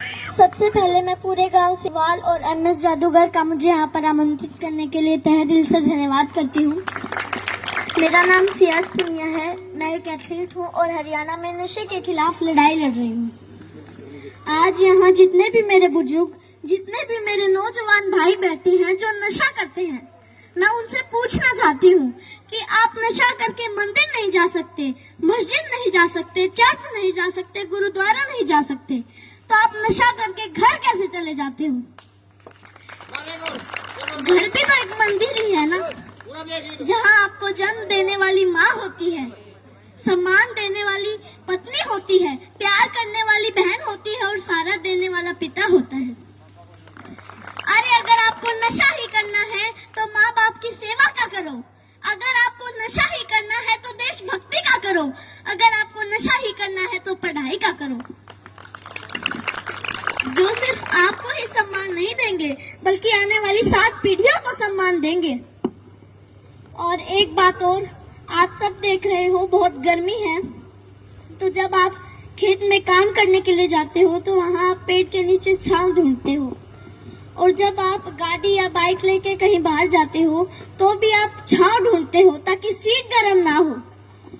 सबसे पहले मैं पूरे गांव सिवाल और एमएस जादूगर का मुझे यहाँ पर आमंत्रित करने के लिए तहे दिल से धन्यवाद करती हूँ। मेरा नाम सियाज पुनिया है। मैं एक एथलीट हूँ और हरियाणा में नशे के खिलाफ लड़ाई लड़ रही हूँ। आज यहाँ जितने भी मेरे बुजुर्ग, जितने भी मेरे नौजवान भाई बैठे हैं जो नशा करते हैं, मैं उनसे पूछना चाहती हूँ कि आप नशा करके मंदिर नहीं जा सकते, मस्जिद नहीं जा सकते, चर्च नहीं जा सकते, गुरुद्वारा नहीं जा सकते, तो आप नशा करके घर कैसे चले जाते हो? घर भी तो एक मंदिर ही है ना, जहाँ आपको जन्म देने वाली माँ होती है, सम्मान देने वाली पत्नी होती है, प्यार करने वाली बहन होती है और सहारा देने वाला पिता होता है। अरे अगर आपको नशा ही करना है तो माँ बाप की सेवा का करो। अगर आपको नशा ही करना है तो देशभक्ति का करो। अगर आपको नशा ही करना है तो पढ़ाई का करो। जो सिर्फ आपको ही सम्मान नहीं देंगे बल्कि आने वाली 7 पीढ़ियों को सम्मान देंगे। और एक बात और, आप सब देख रहे हो बहुत गर्मी है, तो जब आप खेत में काम करने के लिए जाते हो तो वहाँ आप पेड़ के नीचे छांव ढूंढते हो, और जब आप गाड़ी या बाइक लेके कहीं बाहर जाते हो तो भी आप छांव ढूंढते हो ताकि सीट गर्म ना हो।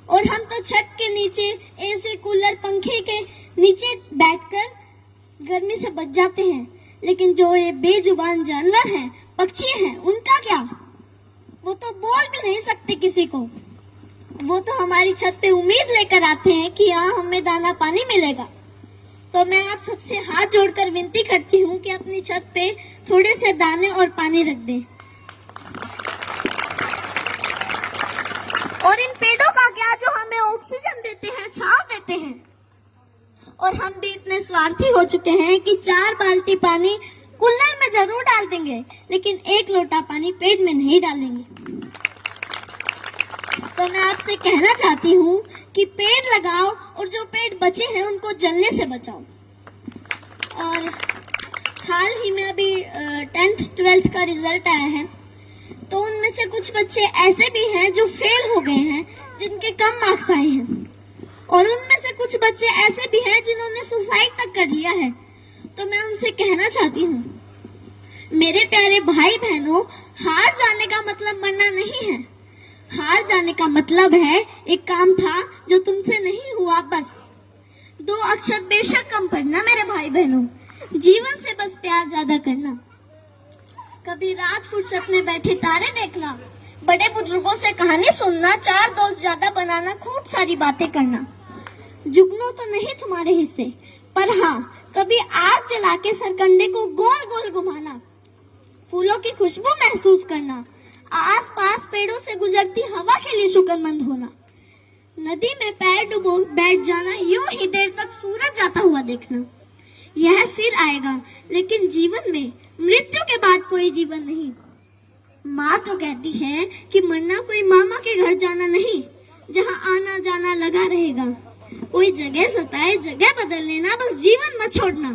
और हम तो छत के नीचे एसी, कूलर, पंखे के नीचे बैठकर गर्मी से बच जाते हैं। लेकिन जो ये बेजुबान जानवर हैं, पक्षी हैं, उनका क्या? वो तो बोल भी नहीं सकते किसी को। वो तो हमारी छत पे उम्मीद लेकर आते हैं कि यहाँ हमें दाना पानी मिलेगा। तो मैं आप सबसे हाथ जोड़कर विनती करती हूँ कि अपनी छत पे थोड़े से दाने और पानी रख दें। और इन पेड़ों का क्या जो हमें ऑक्सीजन देते हैं, छांव देते हैं। और हम भी इतने स्वार्थी हो चुके हैं कि 4 बाल्टी पानी कूलर में जरूर डाल देंगे, लेकिन 1 लोटा पानी पेड़ में नहीं डालेंगे। तो मैं आपसे कहना चाहती हूँ कि पेड़ लगाओ और जो पेड़ बचे हैं उनको जलने से बचाओ। और हाल ही में अभी 10th 12th का रिजल्ट आया है, तो उनमें से कुछ बच्चे ऐसे भी हैं जो फेल हो गए हैं, जिनके कम मार्क्स आए हैं, और उनमें से कुछ बच्चे ऐसे भी हैं जिन्होंने सुसाइड तक कर लिया है। तो मैं उनसे कहना चाहती हूँ, मेरे प्यारे भाई बहनों, हार जाने का मतलब मरना नहीं है। हार जाने का मतलब है एक काम था जो तुमसे नहीं हुआ, बस 2 अक्षर बेशक कम पढ़ना मेरे भाई बहनों। जीवन से बस प्यार ज्यादा करना। कभी रात फुर्सत में बैठे तारे देखना, बड़े बुजुर्गों से कहानी सुनना, 4 दोस्त ज्यादा बनाना, खूब सारी बातें करना। जुगनू तो नहीं तुम्हारे हिस्से, पर हाँ कभी आग जला के सरकंडे को गोल गोल घुमाना, फूलों की खुशबू महसूस करना, आस पास पेड़ों से गुजरती हवा के लिए शुक्रमंद होना, नदी में पैर डुबो बैठ जाना, यूं ही देर तक सूरज जाता हुआ देखना। यह फिर आएगा, लेकिन जीवन में मृत्यु के बाद कोई जीवन नहीं। माँ तो कहती है कि मरना कोई मामा के घर जाना नहीं, जहाँ आना जाना लगा रहेगा। कोई जगह सताए जगह बदल लेना, बस जीवन मत छोड़ना।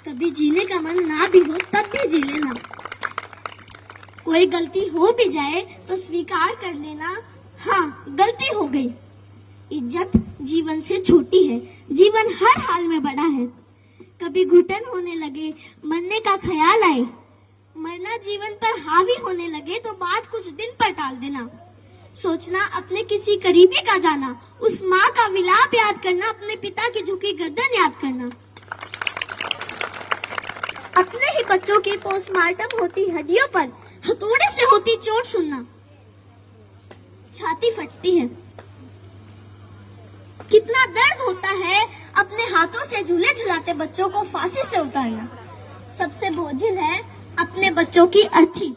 कभी जीने का मन ना भी हो तब भी जी लेना। कोई गलती हो भी जाए तो स्वीकार कर लेना, हाँ गलती हो गई। इज्जत जीवन से छोटी है, जीवन हर हाल में बड़ा है। कभी घुटन होने लगे, मरने का ख्याल आए, मरना जीवन पर हावी होने लगे तो बात कुछ दिन पर टाल देना। सोचना अपने किसी करीबी का जाना, उस माँ का विलाप याद करना, अपने पिता की झुकी गर्दन याद करना। अपने ही बच्चों की पोस्टमार्टम होती हड्डियों पर हथौड़े से होती चोट सुनना, छाती फटती है। कितना दर्द होता है अपने हाथों से झूले झुलाते बच्चों को फांसी से उतारना। सबसे बोझिल है अपने बच्चों की अर्थी।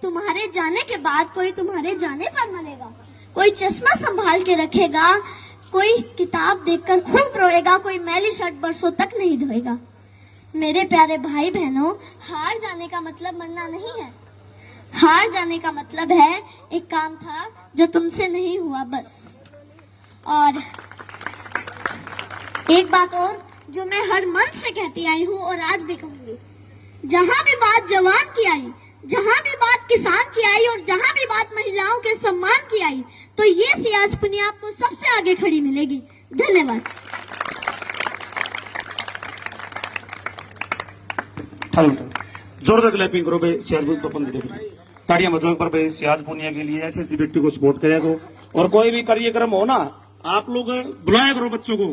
तुम्हारे जाने के बाद कोई तुम्हारे जाने पर मरेगा, कोई चश्मा संभाल के रखेगा, कोई किताब देखकर खूब रोएगा, कोई मैली शर्ट बरसों तक नहीं धोएगा। मेरे प्यारे भाई बहनों, हार जाने का मतलब मरना नहीं है। हार जाने का मतलब है एक काम था जो तुमसे नहीं हुआ, बस। और एक बात और जो मैं हर मन से कहती आई हूँ और आज भी कहूंगी, जहाँ भी बात जवान की आई, जहाँ भी बात किसान की आई और जहाँ भी बात महिलाओं के सम्मान की आई, तो ये सियाज पुनिया आपको सबसे आगे खड़ी मिलेगी। धन्यवाद। जोरदार क्लैपिंग करो भाई सियाज तो अपन दे ताड़ियां बजाओ पर भाई सियाज पुनिया के लिए ऐसे ऐसी व्यक्ति को सपोर्ट करेगा। और कोई भी कार्यक्रम हो ना, आप लोग बुलाया करो बच्चों को।